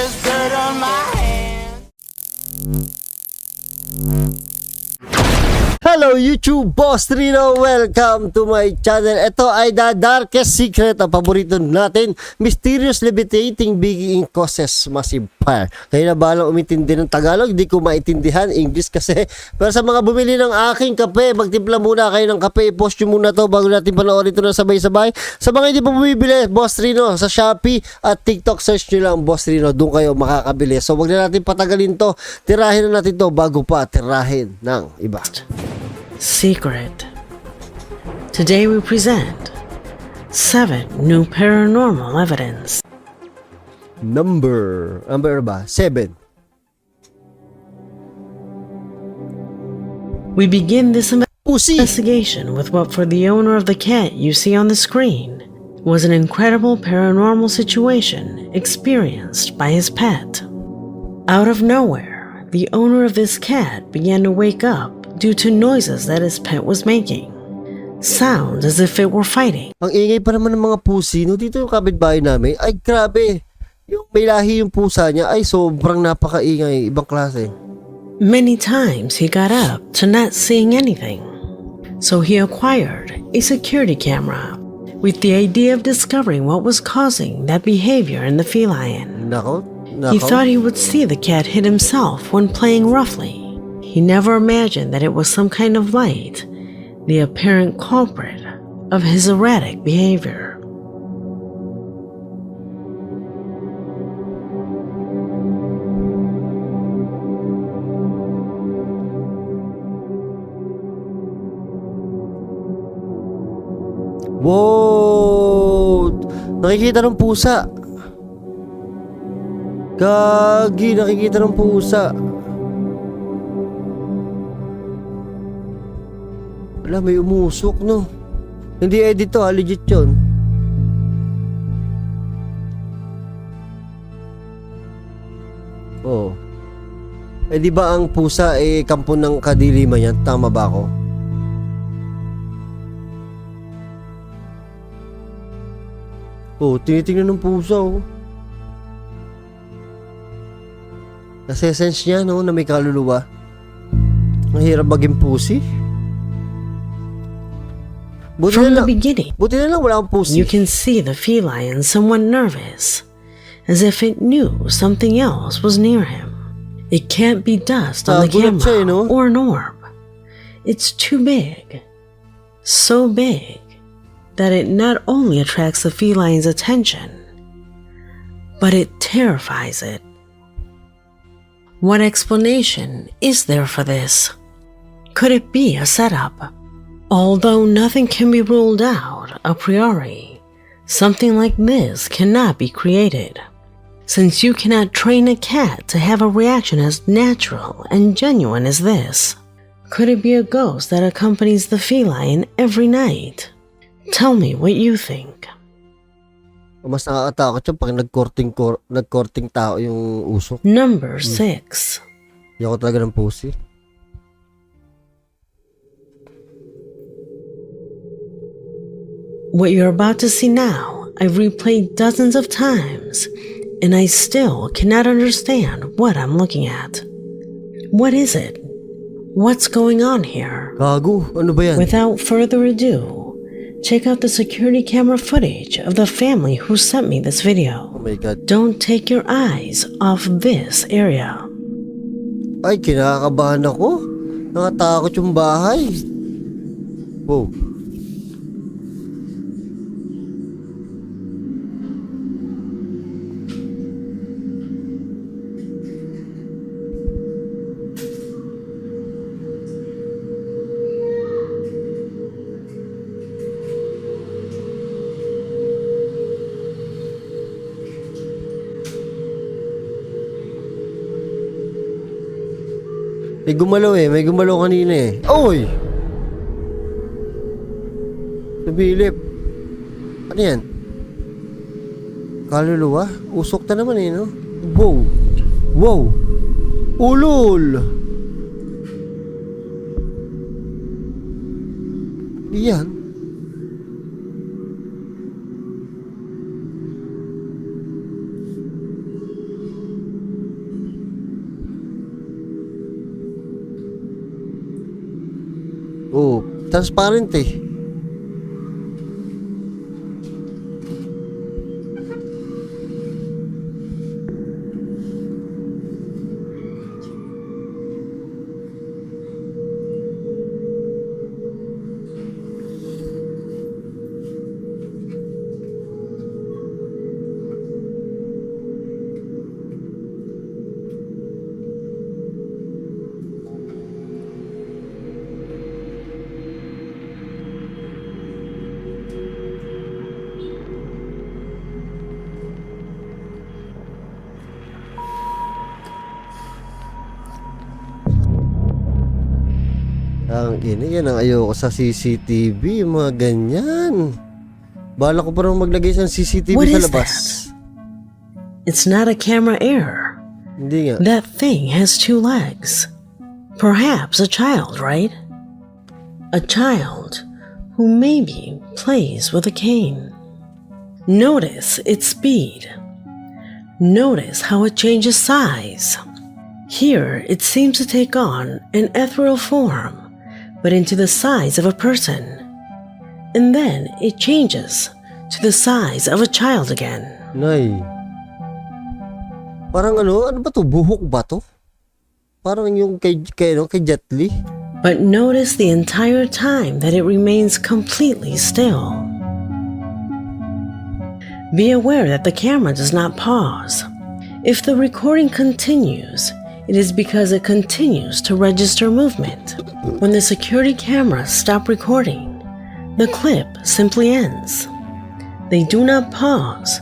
there's dirt on my hands. Hello YouTube, Boss Rino. Welcome to my channel. Ito ay the darkest secret, ang paborito natin. Mysterious levitating being causes massive fire. Kaya na balang umintindi ng Tagalog, di ko maintindihan English kasi. Pero sa mga bumili ng aking kape, magtimpla muna kayo ng kape. I-post nyo muna to bago natin panoorin ito na sabay-sabay. Sa mga hindi pa bumibili, Boss Rino, sa Shopee at TikTok, search nyo lang Boss Rino. Doon kayo makakabili. So wag na natin patagalin to. Tirahin na natin to bago pa tirahin ng iba. Secret. Today we present 7 new paranormal evidence. Number ba? 7. We begin this Pusi! investigation with what for the owner of the cat you see on the screen was an incredible paranormal situation experienced by his pet. Out of nowhere, the owner of this cat began to wake up due to noises that his pet was making. Sounds as if it were fighting. Ang ingay pa naman ng mga pusi, no? Dito yung kapitbahay namin, ay grabe. Yung may lahi yung pusa niya, ay sobrang napakaingay, ibang klase. Many times he got up to not seeing anything. So he acquired a security camera with the idea of discovering what was causing that behavior in the feline. Nako. He thought he would see the cat hit himself when playing roughly. He never imagined that it was some kind of light, the apparent culprit of his erratic behavior. Wow! Nakikita ng pusa. Gagi, nakikita ng pusa. Wala, may umusok, no? Hindi edit to, ha? Legit yun. Oh. Eh, di ba ang pusa, kampo ng kadiliman yan? Tama ba ako? Oh, tinitingnan ng pusa, oh. Kasi sense niya, no, na may kaluluwa. Ang hirap maging pusi. From the beginning, buti na lang wala akong pusi. you can see the feline somewhat nervous, as if it knew something else was near him. It can't be dust on the Gulat siya, no? camera or an orb. It's too big. So big that it not only attracts the feline's attention, but it terrifies it. What explanation is there for this? Could it be a setup? Although nothing can be ruled out a priori, something like this cannot be created, since you cannot train a cat to have a reaction as natural and genuine as this. Could it be a ghost that accompanies the feline every night? Tell me what you think. Mas nakakatakot yun pag nagkorting tao yung usok. Number 6. Hindi ako talaga ng pusi. What you're about to see now, I've replayed dozens of times, and I still cannot understand what I'm looking at. What is it? What's going on here? Gago, ano ba yan? Without further ado, check out the security camera footage of the family who sent me this video. Oh my God. Don't take your eyes off this area. Ay, kinakabahan ako. Nakatakot yung bahay. Wow. May gumalaw kanina eh. Oy! Sumilip. Ano yan? Kaluluwa? Usok na naman eh, no? Wow! Wow! Ulol! Yan. transparent eh. Ang ina, yan ang ayoko sa CCTV, yung mga ganyan. Bala ko parang maglagay sa CCTV What sa is labas. that? It's not a camera error. Hindi nga. That thing has 2 legs. Perhaps a child, right? A child who maybe plays with a cane. Notice its speed. Notice how it changes size. Here, it seems to take on an ethereal form, but into the size of a person. And then it changes to the size of a child again. Nay. Parang ano ba to? Buhok ba to? Parang yung kay Jet Li. But notice the entire time that it remains completely still. Be aware that the camera does not pause. If the recording continues, it is because it continues to register movement. When the security cameras stop recording, the clip simply ends. They do not pause,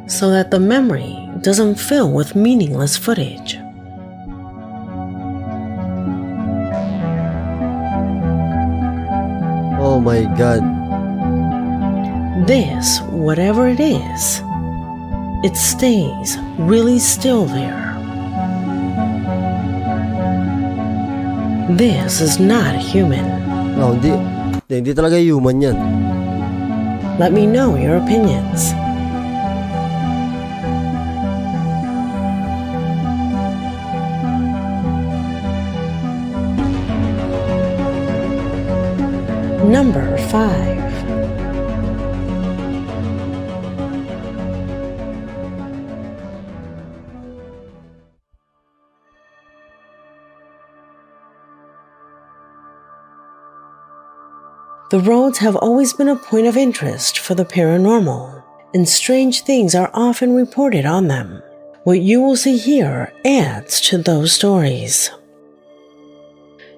so that the memory doesn't fill with meaningless footage. Oh my God. This, whatever it is, it stays really still there. This is not human. Oh, hindi talaga human yan. Let me know your opinions. Number 5. The roads have always been a point of interest for the paranormal, and strange things are often reported on them. What you will see here adds to those stories.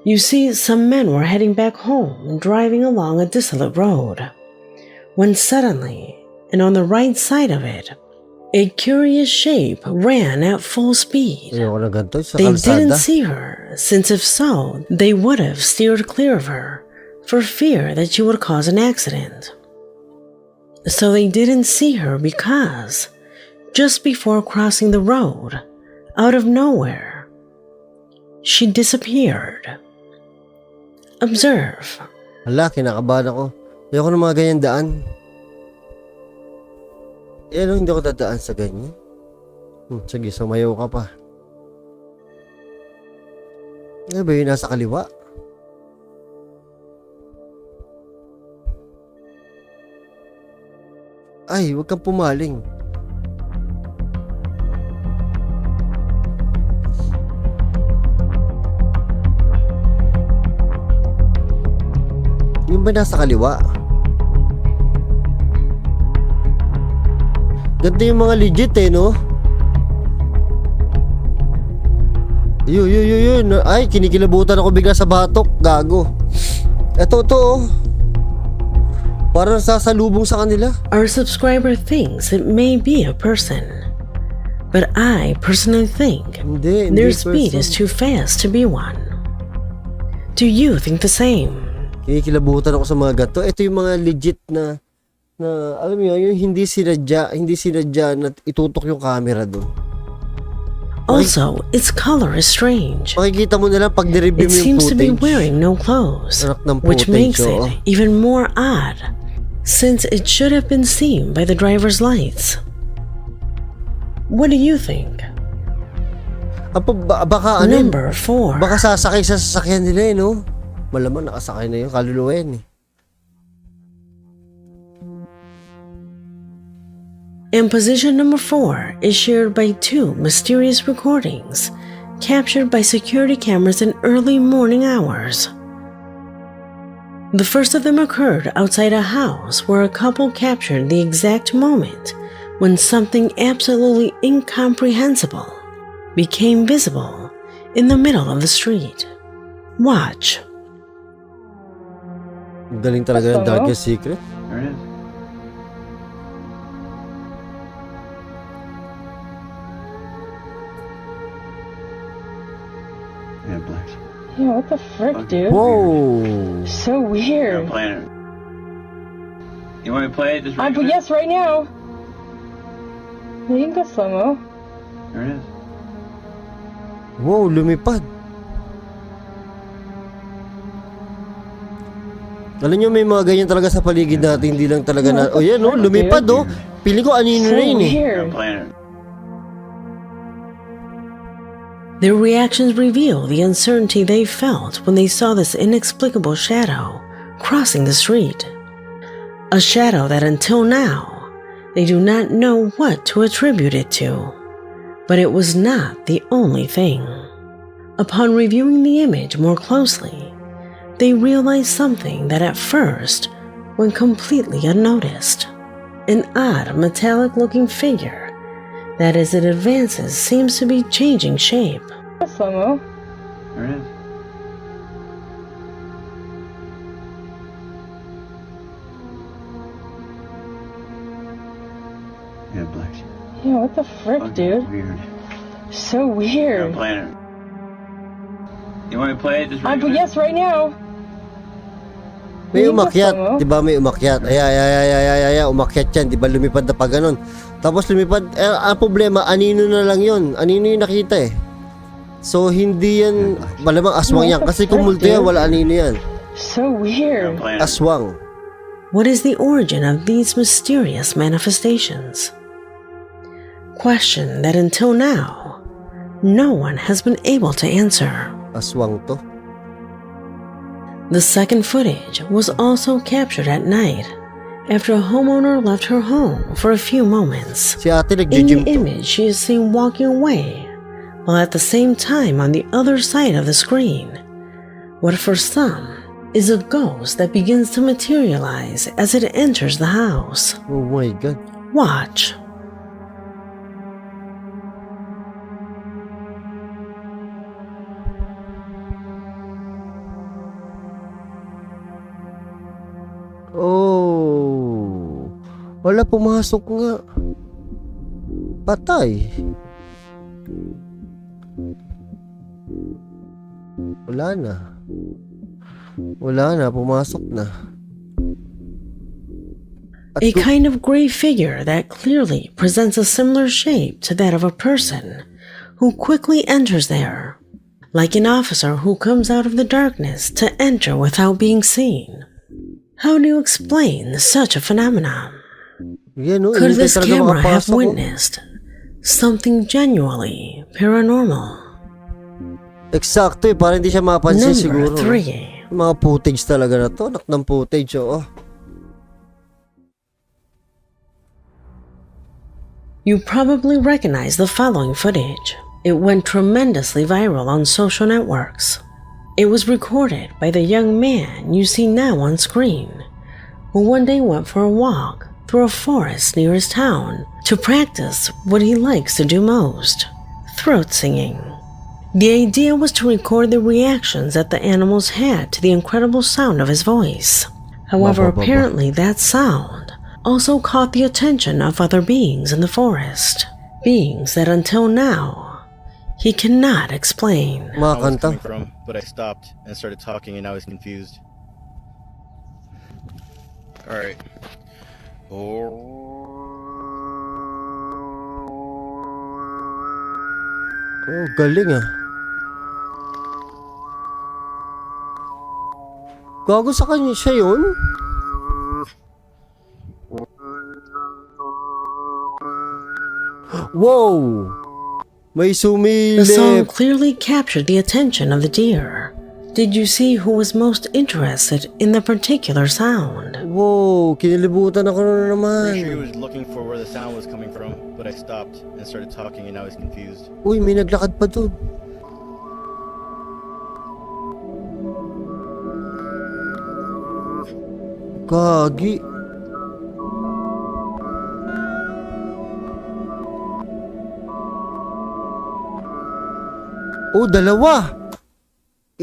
You see, some men were heading back home, driving along a desolate road, when suddenly, and on the right side of it, a curious shape ran at full speed. Ayoko na ganito sa They kalsada. didn't see her, since if so, they would have steered clear of her, for fear that she would cause an accident. So they didn't see her because, just before crossing the road, out of nowhere, she disappeared. Observe. Hala, kinakabahan ako. Ayoko ng mga ganyan daan. Hindi ako dadaan sa ganyan. Sige, sumayaw ka pa. Ano ba yun, nasa kaliwa? Ay, huwag kang pumaling. Yung ba nasa kaliwa? Ganito yung mga legit no? Yun. Ay, kinikilabutan ako bigla sa batok. Gago. Ito oh. Parang sasalubong sa kanila. Our subscriber thinks it may be a person, but I personally think Hindi their speed person. is too fast to be one. Do you think the same? Kinikilabutan ako sa mga gato. Ito yung mga legit na alam mo yun, yung hindi sinadya na itutok yung camera doon. Also, its color is strange. Makikita mo na lang pag nireview It mo yung seems to be footage. wearing no clothes, Anak ng which footage, makes it oo. even more odd, since it should have been seen by the driver's lights. What do you think? Baka ano, Number 4. baka sasakay sa sasakyan nila no? Malamang nakasakay na yung kaluluwa yan eh. And position number 4 is shared by 2 mysterious recordings captured by security cameras in early morning hours. The first of them occurred outside a house where a couple captured the exact moment when something absolutely incomprehensible became visible in the middle of the street. Watch. Galing talaga ng Darkest Secret. There it is. Yeah, Blacks. Yeah, what the frick, dude? Whoa! So I'm weird. playing it. You want me to play it? Just But yes, right now. Yeah, you can go slow-mo. There it is. Wow, lumipad. Alam nyo, may mga ganyan talaga sa paligid natin, hindi lang talaga na, oh yan, oh, lumipad, oh. Piling ko anino So na yun, eh. I'm weird. playing it. Their reactions reveal the uncertainty they felt when they saw this inexplicable shadow crossing the street. A shadow that until now, they do not know what to attribute it to. But it was not the only thing. Upon reviewing the image more closely, they realized something that at first went completely unnoticed. An odd metallic-looking figure that as it advances seems to be changing shape. Slow-mo. There it is. Yeah, Blacks. Yeah, what the frick, Fucking dude? Weird. So Yeah, I'm weird. playing it. You want me to play it? Just But yes, right now. May You can go umakyat, slow-mo. di ba? May umakyat. Ay, umakyat yan, di ba? Lumipad na pa ganun. Tapos lumipad, ang problema, anino na lang yun. Anino yung nakita eh. So, hindi yan, malamang aswang yan. Kasi kung multo yan, wala anino yan. So I'm weird. playing it. Aswang. What is the origin of these mysterious manifestations? Question that until now, no one has been able to answer. Aswang to. The second footage was also captured at night after a homeowner left her home for a few moments. Si ate In nag-gym the to. image, she is seen walking away, while at the same time on the other side of the screen, what for some is a ghost that begins to materialize as it enters the house. Oh my God. Watch. Oh. Wala, pumasok nga. Patay. Wala na. Wala na, pumasok na. At A kind of gray figure that clearly presents a similar shape to that of a person who quickly enters there, like an officer who comes out of the darkness to enter without being seen. How do you explain such a phenomenon? yan, oh, Could hindi this talaga camera have makapasok, oh. witnessed something genuinely paranormal? Eksakto eh, para hindi siya mapansin siguro. Number 3. Mga footage talaga na to. Anak ng footage, oh. You probably recognize the following footage. It went tremendously viral on social networks. It was recorded by the young man you see now on screen, who one day went for a walk through a forest near his town to practice what he likes to do most, throat singing. The idea was to record the reactions that the animals had to the incredible sound of his voice. However, apparently that sound also caught the attention of other beings in the forest, beings that until now he cannot explain. Mga I was kanta. coming from, but I stopped and started talking, and I was confused. All right. Oh, galing ah. Gago, sa kanya siya yun? Wow! May The song sumilip. clearly captured the attention of the deer, Did you see who was most interested in the particular sound? Wow, kinilibutan ako na Pretty naman. sure he was looking for where the sound was coming from, but I stopped and started talking and I was confused. Uy, may naglakad pa dun. Gagi. Oh, dalawa.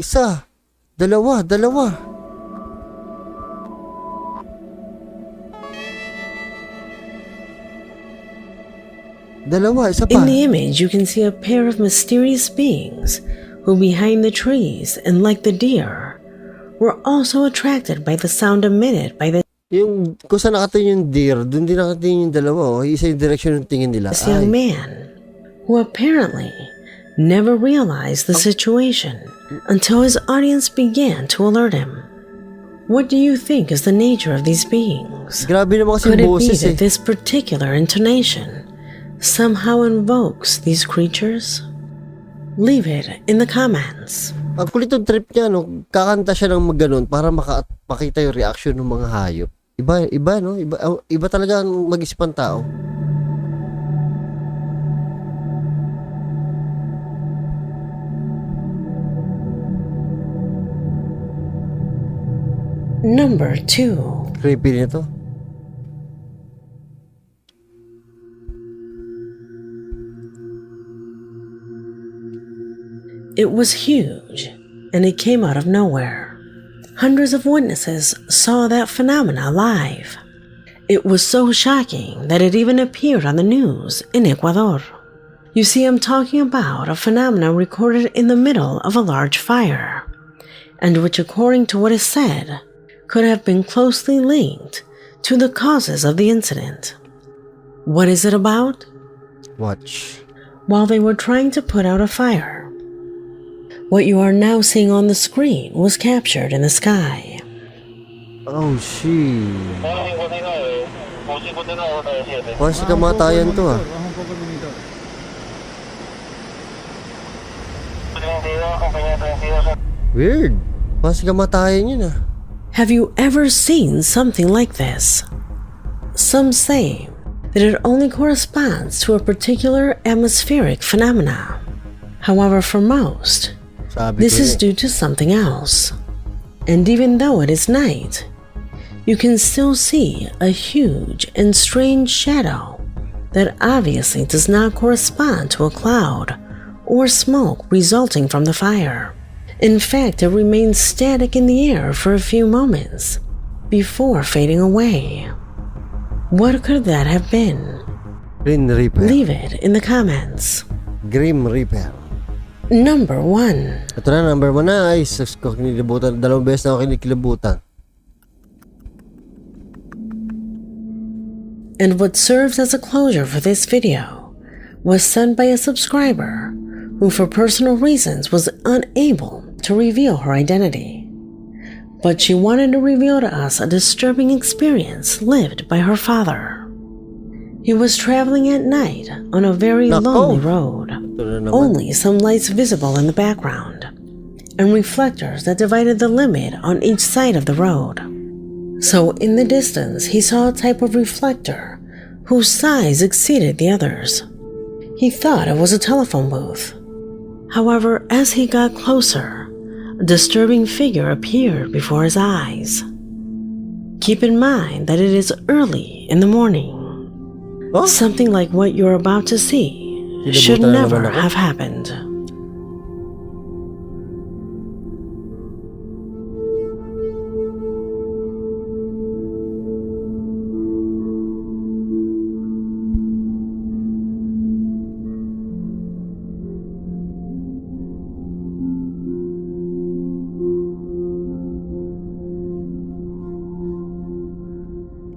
Isa. Dalawa. Dalawa, isa pa. In the image, you can see a pair of mysterious beings who, behind the trees and like the deer, were also attracted by the sound emitted by the Yung, kung saan nakatingin yung deer, dun din nakatingin yung dalawa. Oh. Isa yung direction ng tingin nila. young man, who apparently never realized the situation until his audience began to alert him. What do you think is the nature of these beings? Grabe naman kasi Could yung it be boses eh. that this particular intonation somehow invokes these creatures? Leave it in the comments. Ang kulit yung trip niya, no? Kakanta siya ng maganon para makita yung reaction ng mga hayop. Iba, no? Iba talaga ang mag-isip ng tao. Number 2. Creepy nito. It was huge, and it came out of nowhere. Hundreds of witnesses saw that phenomena live. It was so shocking that it even appeared on the news in Ecuador. You see, I'm talking about a phenomenon recorded in the middle of a large fire, and which, according to what is said, could have been closely linked to the causes of the incident. What is it about? Watch. While they were trying to put out a fire, what you are now seeing on the screen was captured in the sky. Oh, shit. Parang si kamatayan to ah. Weird. Parang si kamatayan yun ah. Have you ever seen something like this? Some say that it only corresponds to a particular atmospheric phenomena. However, for most, this is due to something else. And even though it is night, you can still see a huge and strange shadow that obviously does not correspond to a cloud or smoke resulting from the fire. In fact, it remains static in the air for a few moments before fading away. What could that have been? Green Reaper. Leave it in the comments. Grim Reaper. Number 1. Ito na, number 1 na. Ay, sus ko, kinilibutan. 2 beses na ako kinikilabutan. And what serves as a closure for this video was sent by a subscriber who, for personal reasons, was unable to reveal her identity. But she wanted to reveal to us a disturbing experience lived by her father. He was traveling at night on a very lonely road. Only some lights visible in the background, and reflectors that divided the limit on each side of the road. So in the distance, he saw a type of reflector whose size exceeded the others. He thought it was a telephone booth. However, as he got closer, a disturbing figure appeared before his eyes. Keep in mind that it is early in the morning. Oh? Something like what you're about to see should never have happened.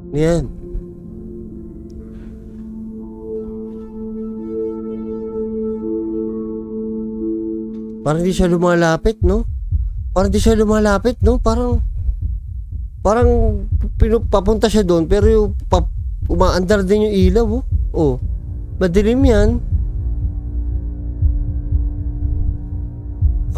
Yan. Parang di siya lumalapit, no? Parang papunta siya doon, pero yung umaandar din yung ilaw, oh. Oh, madilim yan.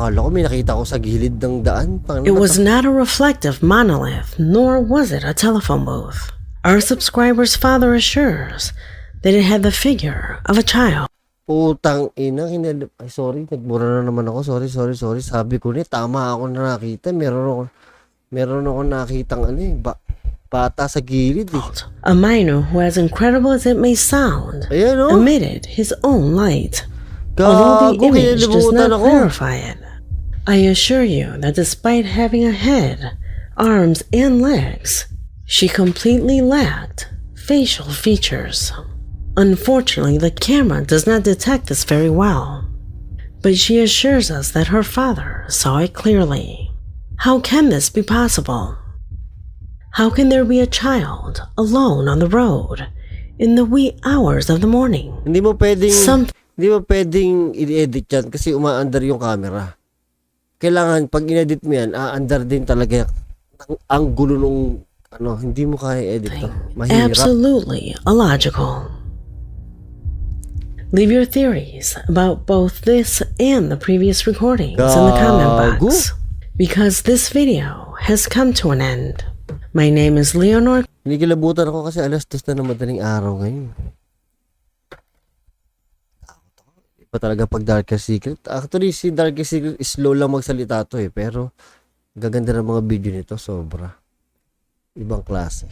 Akala ko may nakita ko sa gilid ng daan. It was not a reflective monolith, nor was it a telephone booth. Our subscriber's father assures that it had the figure of a child. Putang ina, ay sorry, nagmura na naman ako. Sorry. Sabi ko ni, tama ako na nakita. Meron ako nakitang bata sa gilid eh. A minor who, as incredible as it may sound, Ayan, oh. emitted his own light. Although the Gago, image does kinalimutan not ako. clarify it, I assure you that despite having a head, arms, and legs, she completely lacked facial features. Unfortunately, the camera does not detect this very well, but she assures us that her father saw it clearly. How can this be possible? How can there be a child alone on the road in the wee hours of the morning? Hindi mo pwedeng i-edit yan kasi umaandar yung camera. Kailangan pag in-edit mo yan, aandar din talaga ang gulo nung hindi mo kaya edit to. Mahirap. Absolutely illogical. Leave your theories about both this and the previous recordings in the comment box, because this video has come to an end. My name is Leonor. Nikilabutan ako kasi 2:00 na madaling araw ngayon. Iba talaga pag Darkest Secret. Actually, si Darkest Secret is slow lang magsalita to eh. Pero, gaganda ng mga video nito. Sobra. Ibang klase.